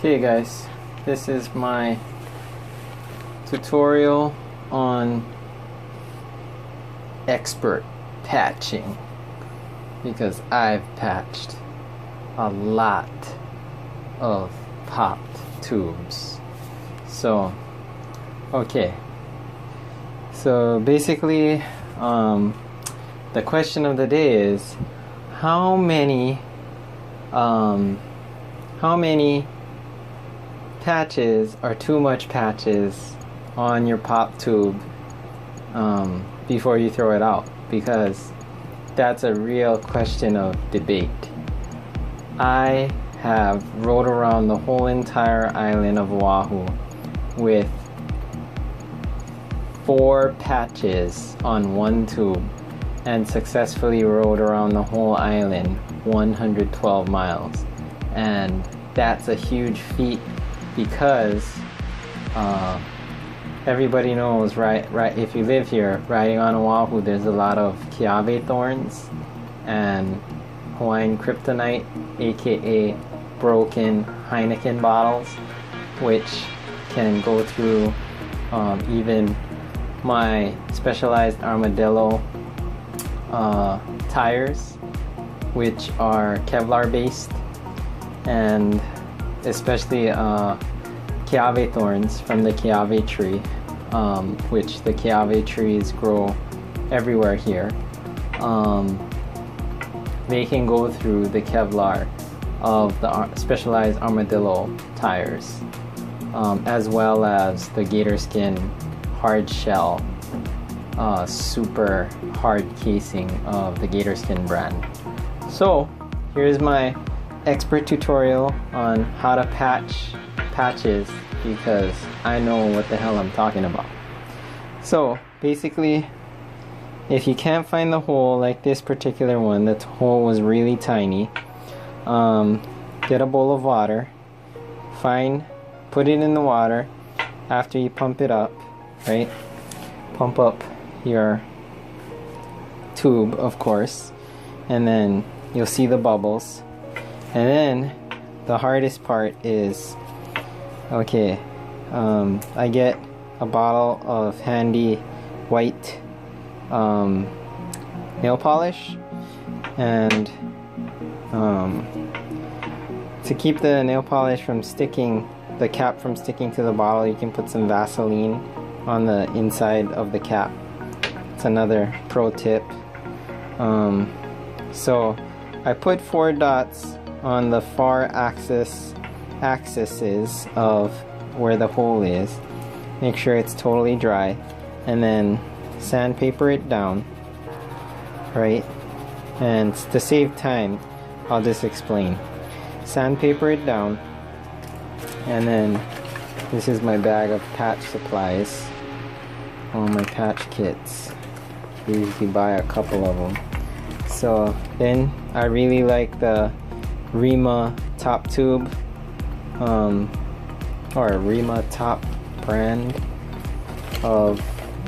Okay guys, this is my tutorial on expert patching, because I've patched a lot of popped tubes. So basically the question of the day is how many patches are too much patches on your pop tube before you throw it out, because that's a real question of debate. I have rode around the whole entire island of Oahu with 4 patches on one tube and successfully rode around the whole island 112 miles, and that's a huge feat because everybody knows, right, if you live here, riding on Oahu, there's a lot of kiawe thorns and Hawaiian kryptonite, aka broken Heineken bottles, which can go through even my Specialized Armadillo tires, which are Kevlar based, and especially kiawe thorns from the kiawe tree, which the kiawe trees grow everywhere here. They can go through the Kevlar of the Specialized Armadillo tires, as well as the gator skin hard shell, super hard casing of the gator skin brand. So here's my expert tutorial on how to patch patches, because I know what the hell I'm talking about. So basically, if you can't find the hole, like this particular one, the hole was really tiny, get a bowl of water, put it in the water after you pump it up, right? Pump up your tube, of course, and then you'll see the bubbles. And then the hardest part is, I get a bottle of handy white nail polish, and to keep the nail polish from sticking, the cap from sticking to the bottle, you can put some Vaseline on the inside of the cap. It's another pro tip. So I put 4 dots on the far axes of where the hole is. Make sure it's totally dry, and then sandpaper it down, right? And to save time, I'll just explain. Sandpaper it down, and then this is my bag of patch supplies, all my patch kits. You usually buy a couple of them. So then I really like the Rima top tube, or a Rima top brand of,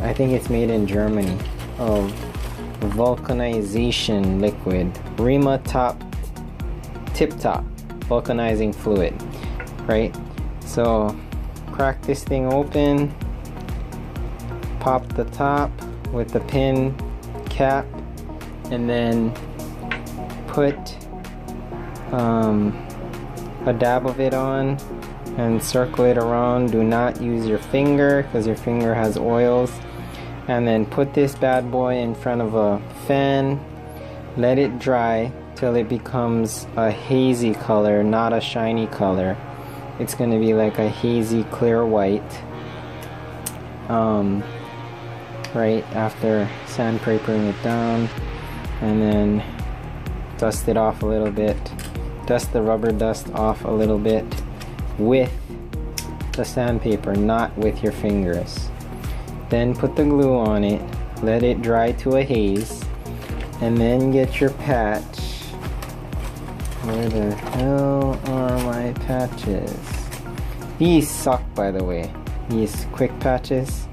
I think it's made in Germany, of vulcanization liquid. Rima tip top vulcanizing fluid, right? So crack this thing open, pop the top with the pin cap, and then put a dab of it on and circle it around. Do not use your finger, because your finger has oils. And then put this bad boy in front of a fan, let it dry till it becomes a hazy color, not a shiny color. It's going to be like a hazy clear white, right after sandpapering it down. And then dust it off a little bit, dust the rubber dust off a little bit with the sandpaper, not with your fingers. Then put the glue on it, let it dry to a haze, and then get your patch. Where the hell are my patches? These suck, by the way. These quick patches,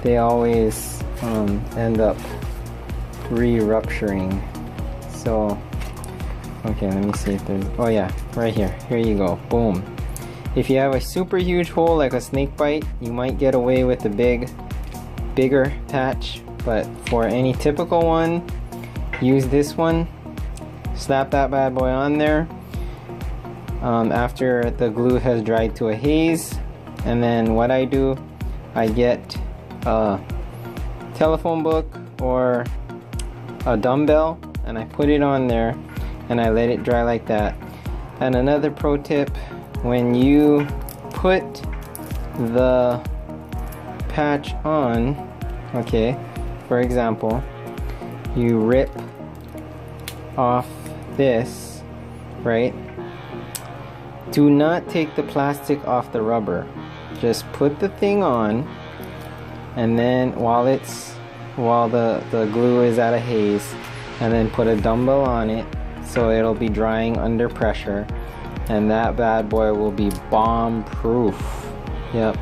they always end up re-rupturing. So okay, let me see if there's, oh yeah, right here, you go, boom. If you have a super huge hole like a snake bite, you might get away with a bigger patch, but for any typical one, use this one. Slap that bad boy on there after the glue has dried to a haze, and then what I do, I get a telephone book or a dumbbell and I put it on there and I let it dry like that. And another pro tip, when you put the patch on, okay, for example, you rip off this, right? Do not take the plastic off the rubber. Just put the thing on, and then while the glue is at a haze, and then put a dumbbell on it so it'll be drying under pressure, and that bad boy will be bomb proof. Yep.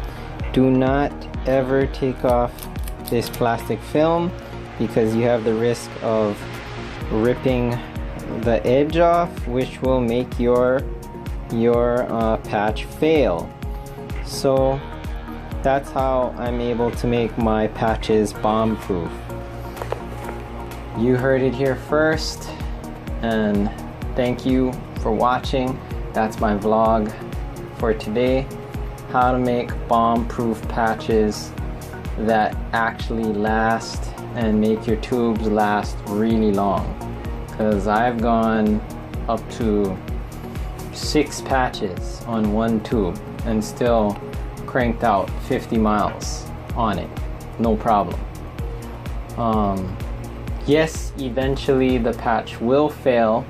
Do not ever take off this plastic film because you have the risk of ripping the edge off, which will make your patch fail. So that's how I'm able to make my patches bomb proof. You heard it here first, and thank you for watching. That's my vlog for today. How to make bomb proof patches that actually last and make your tubes last really long. Because I've gone up to 6 patches on one tube and still cranked out 50 miles on it, no problem. Yes, eventually the patch will fail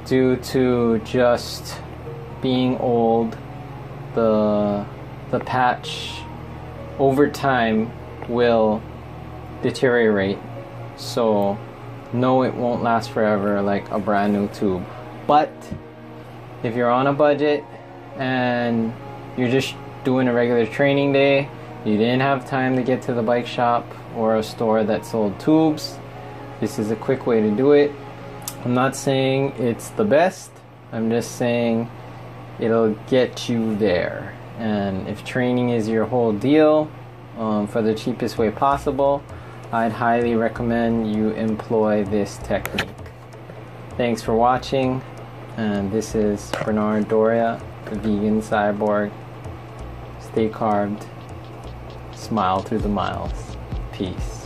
due to just being old. The patch over time will deteriorate, so no, it won't last forever like a brand new tube. But if you're on a budget and you're just doing a regular training day, you didn't have time to get to the bike shop or a store that sold tubes, this is a quick way to do it. I'm not saying it's the best, I'm just saying it'll get you there. And if training is your whole deal, for the cheapest way possible, I'd highly recommend you employ this technique. Thanks for watching, and this is Bernard Doria, the vegan cyborg. Stay carved, smile through the miles. Peace.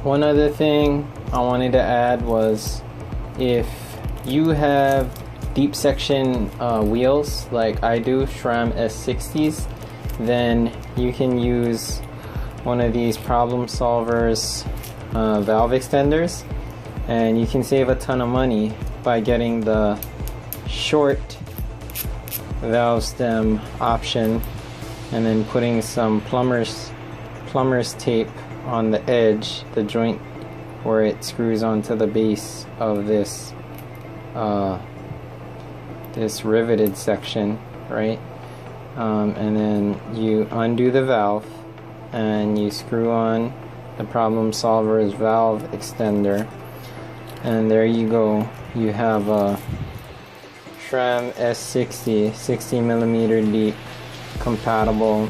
One other thing I wanted to add was, if you have deep section wheels like I do, SRAM S60s, then you can use one of these Problem Solvers valve extenders, and you can save a ton of money by getting the short valve stem option and then putting some plumber's tape on the edge, the joint where it screws onto the base of this this riveted section, right? And then you undo the valve and you screw on the Problem Solver's valve extender, and there you go. You have a SRAM S60 60mm deep compatible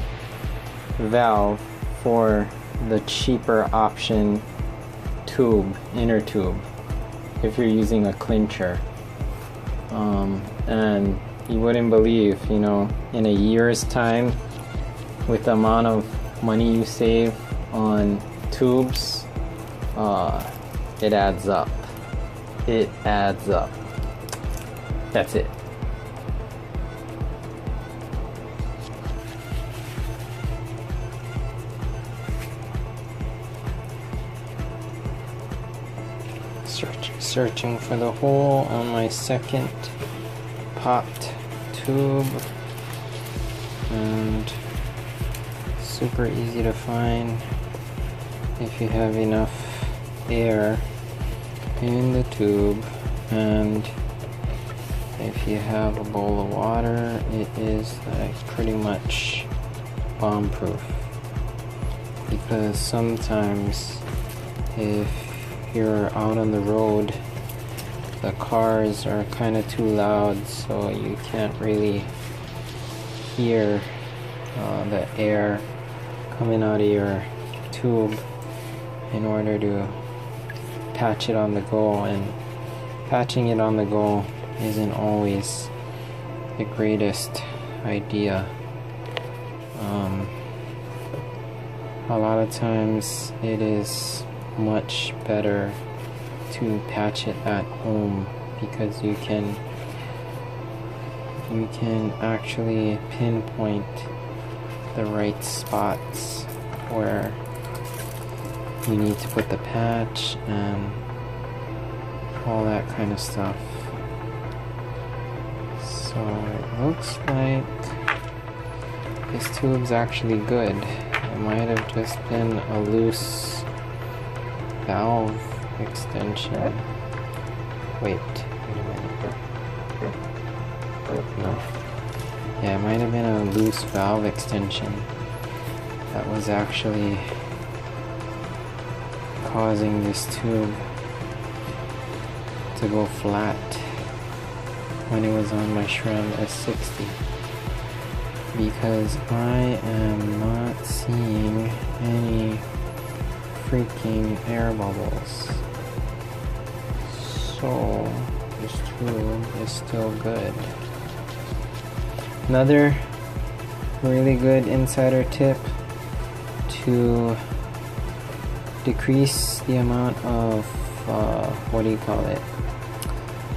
valve for the cheaper option tube, inner tube, if you're using a clincher. And you wouldn't believe, you know, in a year's time, with the amount of money you save on tubes, it adds up. It adds up. That's it. Searching for the hole on my second popped tube, and super easy to find if you have enough air in the tube, and if you have a bowl of water, it is like pretty much bomb proof. Because sometimes if you're out on the road the cars are kind of too loud, so you can't really hear the air coming out of your tube in order to patch it on the go, and patching it on the go isn't always the greatest idea. A lot of times it is much better to patch it at home, because you can actually pinpoint the right spots where you need to put the patch and all that kind of stuff. So it looks like this tube's actually good. It might have just been a loose valve extension. Wait a minute. No. Yeah, it might have been a loose valve extension that was actually causing this tube to go flat when it was on my SRAM S60, because I am not seeing any freaking air bubbles. So this tube is still good. Another really good insider tip to decrease the amount of what do you call it?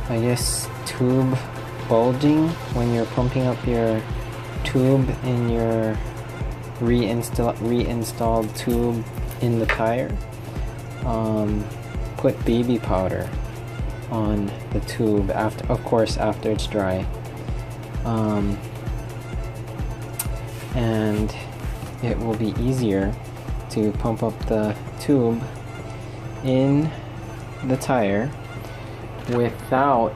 I guess tube bulging when you're pumping up your tube in your reinstalled tube in the tire. Put baby powder on the tube after, of course, after it's dry, and it will be easier to pump up the tube in the tire with a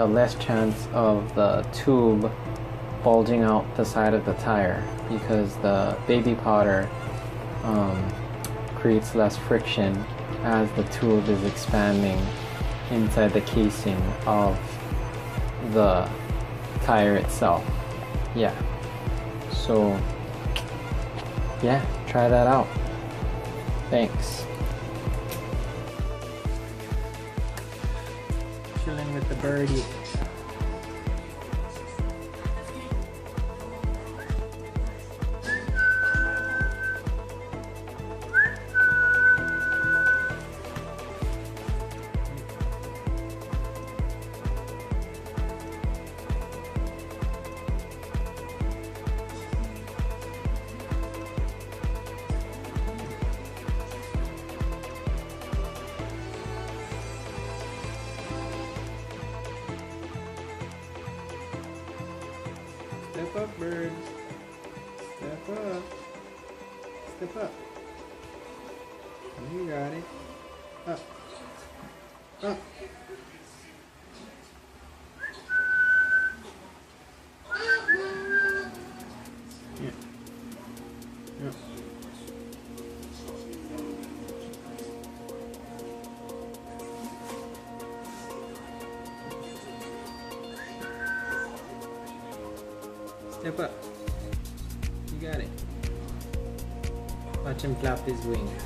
less chance of the tube bulging out the side of the tire, because the baby powder creates less friction as the tube is expanding inside the casing of the tire itself. Yeah, so yeah, try that out. Thanks. Chilling with the birdie. Step up, birds. Step up. Step up. You got it. Up. Up. Yeah. Yeah. Step up. You got it. Watch him flap his wings.